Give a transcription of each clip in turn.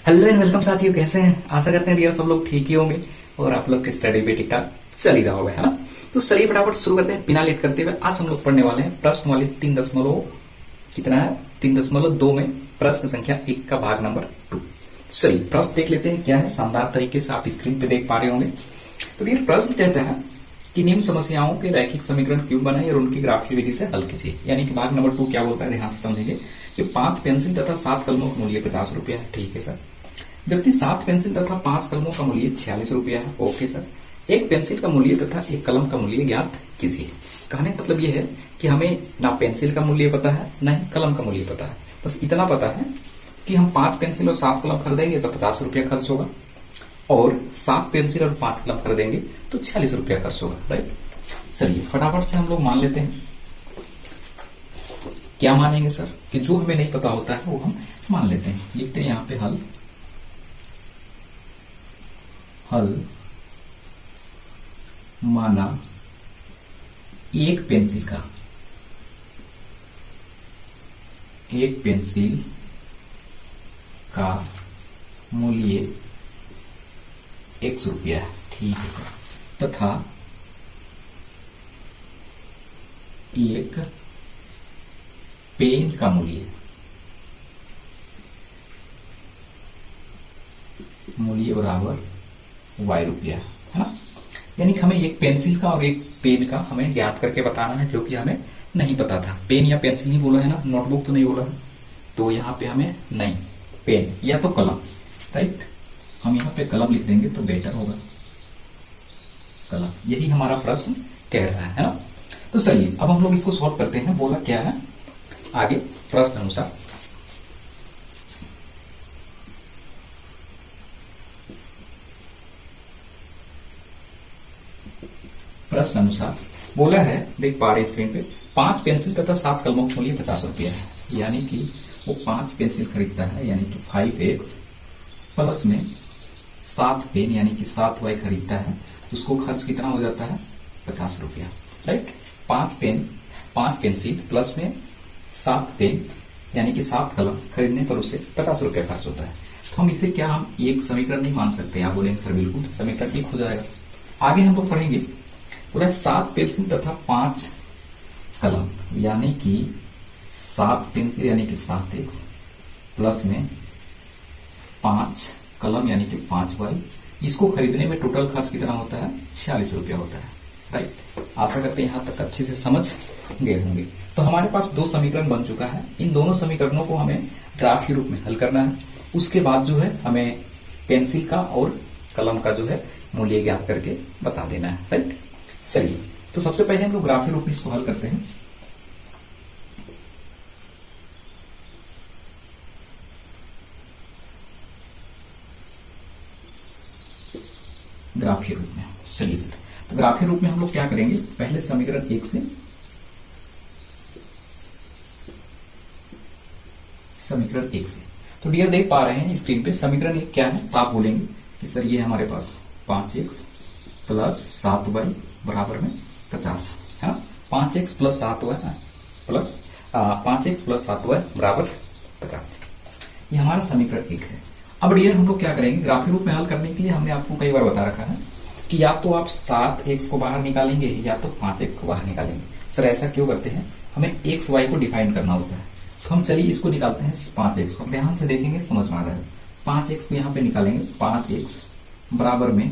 Hello and welcome साथियों, कैसे हैं? आशा करते हैं डियर सब लोग ठीक ही होंगे और आप लोग की स्टडी भी ठीक ठाक चल ही रहा होगा, है ना। तो चलिए फटाफट शुरू करते हैं बिना लेट करते हुए। आज हम लोग पढ़ने वाले हैं प्रश्न वाले 3.2 में प्रश्न संख्या 1 का भाग नंबर 2। चलिए प्रश्न देख लेते हैं क्या है। शानदार तरीके से आप स्क्रीन पे देख पा रहे होंगे। तो डियर प्रश्न कहता है कि निम्न समस्याओं के रैखिक समीकरण क्यों बनाए और उनकी ग्राफीय विधि से हल कीजिए। यानी कि भाग नंबर 2 क्या होता है, ध्यान से समझेंगे। कि 5 पेंसिल तथा 7 कलमों का मूल्य 50 रुपया है, ठीक है सर। जबकि 7 पेंसिल तथा 5 कलमों का मूल्य 46 रुपया है, ओके सर। एक पेंसिल का मूल्य तथा एक कलम का मूल्य ज्ञात कीजिए। कहने का मतलब यह है कि हमें ना पेंसिल का मूल्य पता है ना ही कलम का मूल्य पता है। बस इतना पता है कि हम 5 पेंसिल और 7 कलम खरीदेंगे तो 50 रुपया खर्च होगा, और 7 पेंसिल और 5 कलम खरीदेंगे तो 46 रुपया खर्च होगा, राइट। चलिए फटाफट से हम लोग मान लेते हैं। क्या मानेंगे सर? कि जो हमें नहीं पता होता है वो हम मान लेते हैं। लिखते हैं यहाँ पे हल माना एक पेंसिल का मूल्य 100 रुपया है, ठीक है सर। तथा एक पेन का मूल्य बराबर y रुपया, है ना। यानी कि हमें एक पेंसिल का और एक पेन का हमें ज्ञात करके बताना है, जो कि हमें नहीं पता था। पेन या पेंसिल नहीं बोला है ना, नोटबुक तो नहीं बोला है। तो यहाँ पे हमें नहीं, पेन या तो कलम, राइट। हम यहाँ पे कलम लिख देंगे तो बेटर होगा, कलम। यही हमारा प्रश्न कह रहा है ना। तो चलिए अब हम लोग इसको सॉल्व करते हैं। बोला क्या है आगे प्रश्न अनुसार। प्रश्न अनुसार बोला है, देख पा रहे स्क्रीन पे, 5 पेंसिल तथा 7 कलमों के मूल्य 50 रुपया है। यानी कि वो 5 पेंसिल खरीदता है, यानी कि 5x प्लस में 7 पेन यानी कि 7y खरीदता है। उसको खर्च कितना हो जाता है? 50 रुपया, राइट। 5 पेंसिल प्लस में 7 पेन यानी कि 7 कलम खरीदने पर उसे 50 रुपया खर्च होता है। तो हम इसे क्या हम एक समीकरण नहीं मान सकते? आप बोलेंगे सर बिल्कुल, समीकरण एक हो जाएगा। आगे हम लोग पढ़ेंगे पूरा 7 पेंसिल तथा 5 कलम यानी कि 7 पेंसिल यानी कि 7x प्लस में 5 कलम यानी कि 5y। इसको खरीदने में टोटल खर्च कितना होता है? 46 रुपया होता है, राइट। आशा करते हैं यहाँ तक अच्छे से समझ गए होंगे। तो हमारे पास 2 समीकरण बन चुका है। इन दोनों समीकरणों को हमें ग्राफ के रूप में हल करना है। उसके बाद जो है हमें पेंसिल का और कलम का जो है मूल्य ज्ञात करके बता देना है, राइट। चलिए तो सबसे पहले हम लोग ग्राफीय रूप में इसको हल करते हैं। ग्राफीय रूप में चलिए सर, तो ग्राफीय रूप में हम लोग क्या करेंगे? पहले समीकरण 1 से तो डियर देख पा रहे हैं स्क्रीन पे समीकरण 1 क्या है। तो आप बोलेंगे कि सर ये हमारे पास 5x प्लस 7y बराबर में 50 है ना। 5x प्लस 7y बराबर 50, ये हमारा समीकरण 1 है। अब डियर हम लोग क्या करेंगे? ग्राफीय रूप में हल करने के लिए हमने आपको कई बार बता रखा है कि या तो आप 7x को बाहर निकालेंगे या तो 5x को बाहर निकालेंगे। सर ऐसा क्यों करते हैं? हमें x y को डिफाइन करना होता है। तो हम चलिए इसको निकालते हैं 5x को। ध्यान से देखेंगे समझ में आ जाएगा। 5x को यहाँ पे निकालेंगे, 5x बराबर में,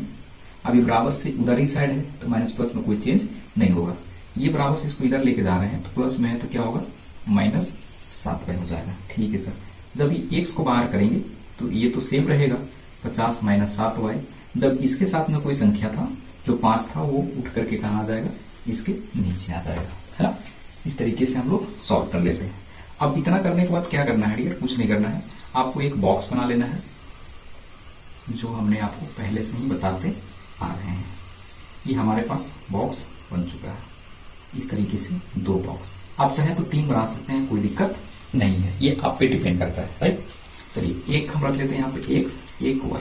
अभी बराबर से उधर ही साइड है तो माइनस प्लस में कोई चेंज नहीं होगा। ये बराबर से इसको इधर लेके जा रहे हैं तो प्लस में है तो क्या होगा? माइनस 7y हो जाएगा, ठीक है सर। जब ये x को बाहर करेंगे तो ये तो सेम रहेगा, 50 माइनस 7y। जब इसके साथ में कोई संख्या था जो 5 था वो उठ करके कहाँ आ जाएगा? इसके नीचे आ जाएगा, है ना। इस तरीके से हम लोग सॉल्व कर लेते हैं। अब इतना करने के बाद क्या करना है डियर? कुछ नहीं करना है, आपको एक बॉक्स बना लेना है, जो हमने आपको पहले से ही बताते आ रहे हैं। ये हमारे पास बॉक्स बन चुका है, इस तरीके से 2 बॉक्स। आप चाहे तो 3 बना सकते हैं, कोई दिक्कत नहीं है, ये आप पे डिपेंड करता है, राइट। चलिए एक हम रख लेते हैं यहाँ पे x, एक y,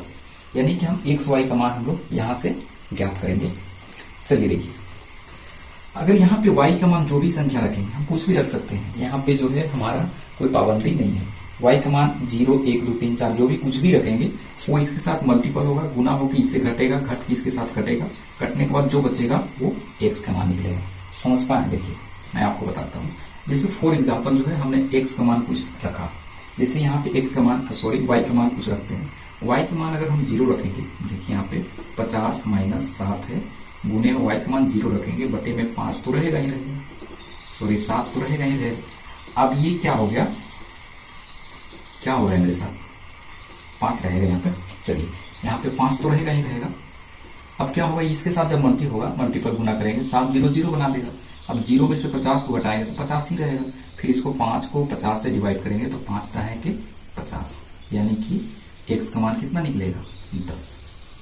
यानी कि हम x y का मान हम लोग यहाँ से ज्ञात करेंगे। चलिए देखिए, अगर यहाँ पे y का मान जो भी संख्या रखेंगे, हम कुछ भी रख सकते हैं। यहाँ पे जो है हमारा कोई पाबंदी नहीं है, y का मान 0, 1, 2, 3, 4 जो भी कुछ भी रखेंगे वो इसके साथ मल्टीपल होगा, गुना होकर इससे घटेगा, घट के इसके साथ घटेगा, कटने के बाद जो बचेगा वो x का मान निकलेगा। समझ पाए? देखिए मैं आपको बताता हूँ। जैसे फॉर एग्जाम्पल जो है हमने x का मान कुछ रखा, जैसे यहाँ पे x का मान y का मान कुछ रखते हैं। y का मान अगर हम 0 रखेंगे, देखिए यहाँ पे 50 माइनस 7 है, गुने में y का मान 0 रखेंगे, बटे में 5 तो रहेगा ही रहेगा, 7 तो रहेगा ही रहेगा। अब ये क्या हो गया, क्या हो रहा है मेरे साथ, 5 रहेगा यहाँ पे। चलिए यहाँ पे 5 तो रहेगा ही रहेगा। अब क्या होगा, इसके साथ जब मल्टी होगा, मल्टीपल गुना करेंगे, 7 0 0 बना देगा। अब 0 में से 50 को घटाएंगे तो 50 ही रहेगा। फिर इसको 5 को 50 से डिवाइड करेंगे तो 5 का है कि 50, यानी कि x का मान कितना निकलेगा, 10।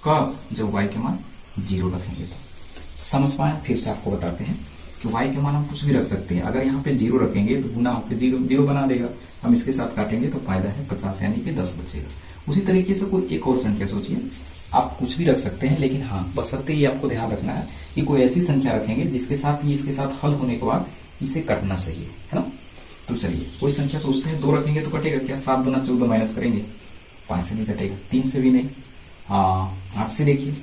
कब, जब y के मान 0 रखेंगे तो। समझ पाए? फिर से आपको बताते हैं कि y के मान हम कुछ भी रख सकते हैं। अगर यहाँ पे 0 रखेंगे तो गुना होकर 0 बना देगा, हम इसके साथ काटेंगे तो फायदा है 50, यानी कि 10 बचेगा। उसी तरीके से कोई एक और संख्या सोचिए, आप कुछ भी रख सकते हैं, लेकिन हाँ बशर्ते ये आपको ध्यान रखना है कि कोई ऐसी संख्या रखेंगे जिसके साथ ये इसके साथ हल होने के बाद इसे कटना चाहिए, है ना। तो चलिए कोई संख्या सोचते हैं, 2 रखेंगे तो कटेगा क्या, 7 गुना 14 माइनस करेंगे, 5 से नहीं कटेगा, 3 से भी नहीं, 8 से। देखिए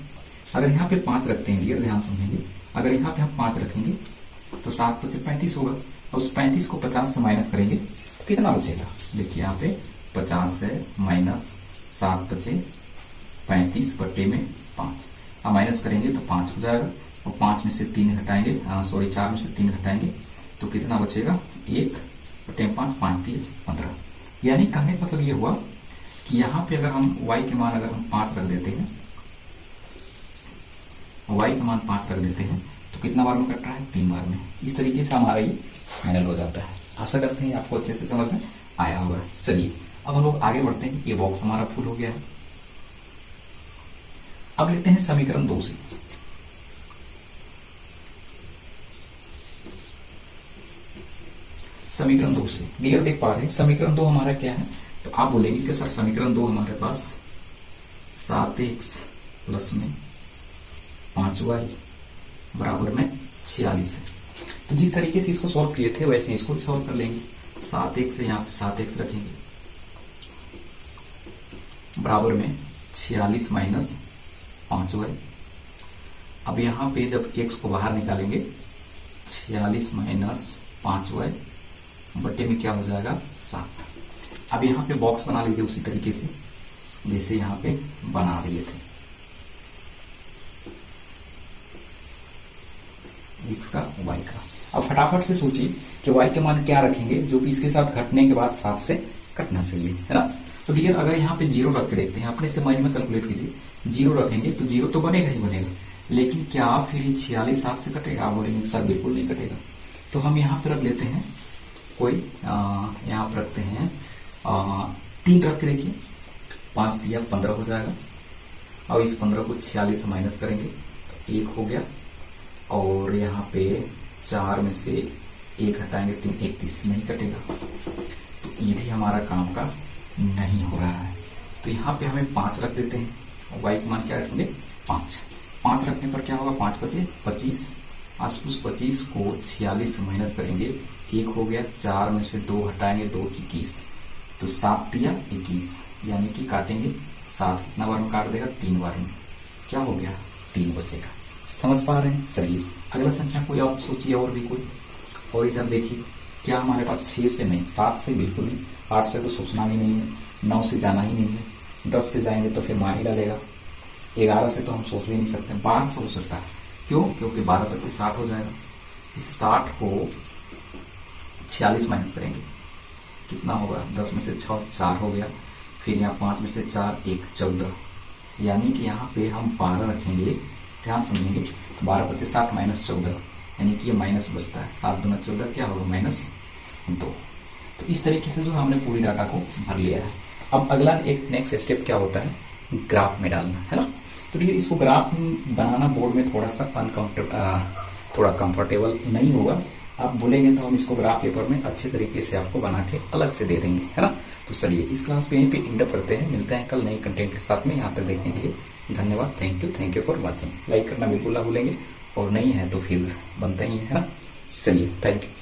अगर यहाँ पे 5 रखते हैं, डियर ध्यान समझेंगे, अगर यहाँ पे हम 5 रखेंगे तो 7 × 5 = 35 होगा, और उस 35 को 50 से माइनस करेंगे तो कितना बचेगा। देखिए यहाँ पे 50 है माइनस 7 बचे 35 बटे में 5, अब माइनस करेंगे तो 5 हो जाएगा, और 5 में से 3 घटाएंगे, 4 में से 3 घटाएंगे तो कितना बचेगा, 1 बटे 5, 5 3 15। यानी कहने का मतलब ये हुआ कि यहाँ पे अगर हम y के मान अगर हम 5 रख देते हैं, y का मान 5 रख देते हैं तो कितना बार में कट रहा है, 3 बार में। इस तरीके से हमारा ये फाइनल हो जाता है। आशा करते हैं आपको अच्छे से समझ में आया होगा। चलिए अब हम लोग आगे बढ़ते हैं, ये बॉक्स हमारा फुल हो गया है। अब लेते हैं समीकरण 2 से। समीकरण 2 से क्लियर देख पा रहे हैं, समीकरण 2 हमारा क्या है, तो आप बोलेंगे कि सर समीकरण 2 हमारे पास 7x प्लस में 5y बराबर में 46 है। तो जिस तरीके से इसको सॉल्व किए थे वैसे इसको भी सॉल्व कर लेंगे। 7x से यहाँ पे 7x रखेंगे बराबर में 46 माइनस 5y। अब यहाँ पे जब x को बाहर निकालेंगे 46 माइनस 5y बटे में क्या हो जाएगा, 7। अब यहाँ पे बॉक्स बना लीजिए उसी तरीके से जैसे यहाँ पे बना दिए थे, x का y का। अब फटाफट से सोचिए कि y के मान क्या रखेंगे जो कि इसके साथ घटने के बाद 7 से कटना चाहिए, है ना। तो डियर अगर यहाँ पे 0 रख के देखते हैं, अपने से माइंड में कैलकुलेट कीजिए, 0 रखेंगे तो 0 तो बनेगा ही बनेगा, लेकिन क्या फिर 46 7 से कटेगा, आप बोलेंगे सर बिल्कुल नहीं कटेगा। तो हम यहाँ पे रख लेते हैं कोई, यहाँ पर रखते हैं 3 रख के देखिए, 5 दिया 15 हो जाएगा, और इस 15 को 46 से माइनस करेंगे तो 1 हो गया, और यहाँ पे 4 में से 1 हटाएंगे 3, 31 नहीं कटेगा, तो ये भी हमारा काम का नहीं हो रहा है। तो यहाँ पे हमें 5 रख देते हैं, और y का मान क्या रखेंगे, 5 रखने पर क्या होगा, 5 बचे 25, उस 25 को 46 से माइनस करेंगे, 1 हो गया, 4 में से 2 हटाएंगे 2 21, तो 7 दिया 21, यानी कि काटेंगे 7 कितना बार में काट देगा, 3 बार में, क्या हो गया, 3 बचेगा। समझ पा रहे हैं। चलिए अगला संख्या कोई और सोचिए, और भी कोई, और इधर देखिए क्या हमारे पास 6 से नहीं, 7 से बिल्कुल नहीं, 8 से तो सोचना भी नहीं है, 9 से जाना ही नहीं है, 10 से जाएंगे तो फिर मार ही डालेगा, 11 से तो हम सोच भी नहीं सकते, 12 से हो सकता है, क्यों, क्योंकि 12 बच्चे 60 हो जाएगा। इस 60 को 46 माइनस करेंगे कितना होगा, 10 में से 6 4 हो गया, फिर यहाँ 5 में से 4 1 14, यानी कि यहाँ पे हम 12 रखेंगे, ध्यान समझेंगे, 12 बच्चे 60 माइनस 14, यानी कि ये माइनस बचता है, 7 दूना 14 क्या होगा, -2। तो इस तरीके से जो हमने पूरी डाटा को भर लिया है। अब अगला एक नेक्स्ट स्टेप क्या होता है, ग्राफ में डालना, है ना। तो ये इसको ग्राफ बनाना बोर्ड में थोड़ा सा थोड़ा कंफर्टेबल नहीं होगा, आप बोलेंगे तो हम इसको ग्राफ पेपर में अच्छे तरीके से आपको बना के अलग से दे देंगे, है ना। तो चलिए इस क्लास को यहीं पे एंड अप करते हैं, मिलते हैं कल नए कंटेंट के साथ में। यहाँ तक देखने के लिए धन्यवाद, thank you for watching. Like करना बिल्कुल ना भूलेंगे, और नहीं है तो फिर बनता ही है ना। चलिए थैंक यू।